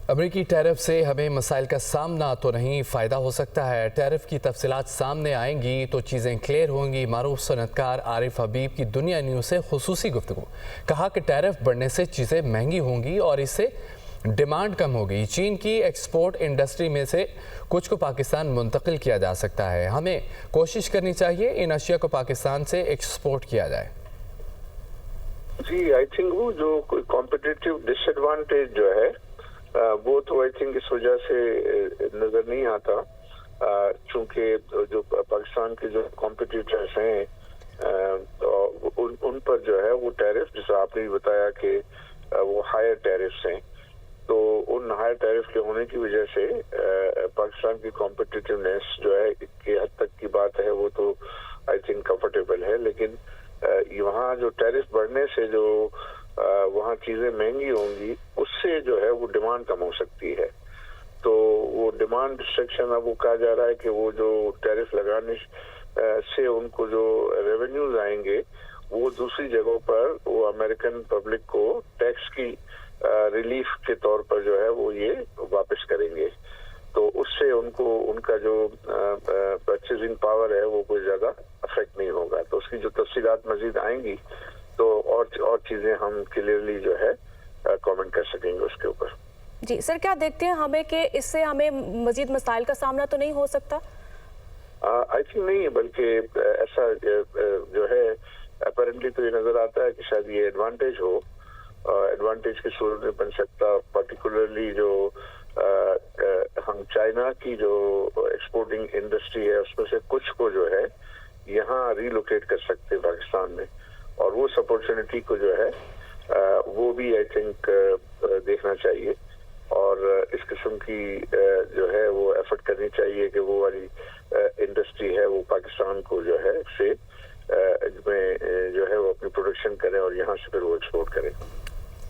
امریکی ٹیرف سے ہمیں مسائل کا سامنا تو نہیں فائدہ ہو سکتا ہے۔ ٹیرف کی تفصیلات سامنے آئیں گی تو چیزیں کلیئر ہوں گی۔ معروف صنعتکار عارف حبیب کی دنیا نیوز سے خصوصی گفتگو۔ کہا کہ ٹیرف بڑھنے سے چیزیں مہنگی ہوں گی اور اس سے ڈیمانڈ کم ہوگی۔ چین کی ایکسپورٹ انڈسٹری میں سے کچھ کو پاکستان منتقل کیا جا سکتا ہے۔ ہمیں کوشش کرنی چاہیے ان اشیاء کو پاکستان سے ایکسپورٹ کیا جائے۔ جی آئی تھنک وہ جو کوئی کمپٹیٹیو ڈس ایڈوانٹیج جو ہے وہ تو آئی تھنک اس وجہ سے نظر نہیں آتا، چونکہ جو پاکستان کے جو کمپٹیٹرز ہیں ان پر جو ہے وہ ٹیرف، جیسا آپ نے بھی بتایا کہ وہ ہائر ٹیرفس ہیں، تو ان ہائر ٹیرف کے ہونے کی وجہ سے پاکستان کی کمپٹیٹیونیس جو ہے کہ حد تک کی بات ہے وہ تو آئی تھنک کمفرٹیبل ہے، لیکن وہاں جو ٹیرف بڑھنے سے جو وہاں چیزیں مہنگی ہوں گی اس سے جو ہے وہ ڈیمانڈ کم ہو سکتی ہے۔ تو وہ ڈیمانڈ ڈسٹرکشن اب وہ کہا جا رہا ہے کہ وہ جو ٹیرف لگانے سے ان کو جو ریونیوز آئیں گے وہ دوسری جگہوں پر وہ امریکن پبلک کو ٹیکس کی ریلیف کے طور پر جو ہے وہ یہ واپس کریں گے، تو اس سے ان کو ان کا جو پرچیزنگ پاور ہے وہ کوئی زیادہ افیکٹ نہیں ہوگا۔ تو اس کی جو تفصیلات مزید آئیں گی تو اور چیزیں ہم کلیئرلی جو ہے کامنٹ کر سکیں گے اس کے اوپر۔ جی سر، کیا دیکھتے ہیں ہمیں کہ اس سے ہمیں مزید مسائل کا سامنا تو نہیں ہو سکتا؟ آئی تھنک نہیں ہے، بلکہ ایسا جو ہے اپیرنٹلی تو یہ نظر آتا ہے کہ شاید یہ ایڈوانٹیج ہو، ایڈوانٹیج کی صورت میں بن سکتا، پرٹیکولرلی جو ہم چائنا کی جو ایکسپورٹنگ انڈسٹری ہے اس میں سے کچھ کو جو ہے یہاں ریلوکیٹ کر سکتے ہیں پاکستان میں، اور وہ اس اپورچونٹی کو جو ہے وہ بھی آئی تھنک دیکھنا چاہیے، اور اس قسم کی جو ہے وہ ایفرٹ کرنی چاہیے کہ وہ والی انڈسٹری ہے وہ پاکستان کو جو ہے سے میں جو ہے وہ اپنی پروڈکشن کریں اور یہاں سے پھر وہ ایکسپورٹ کریں۔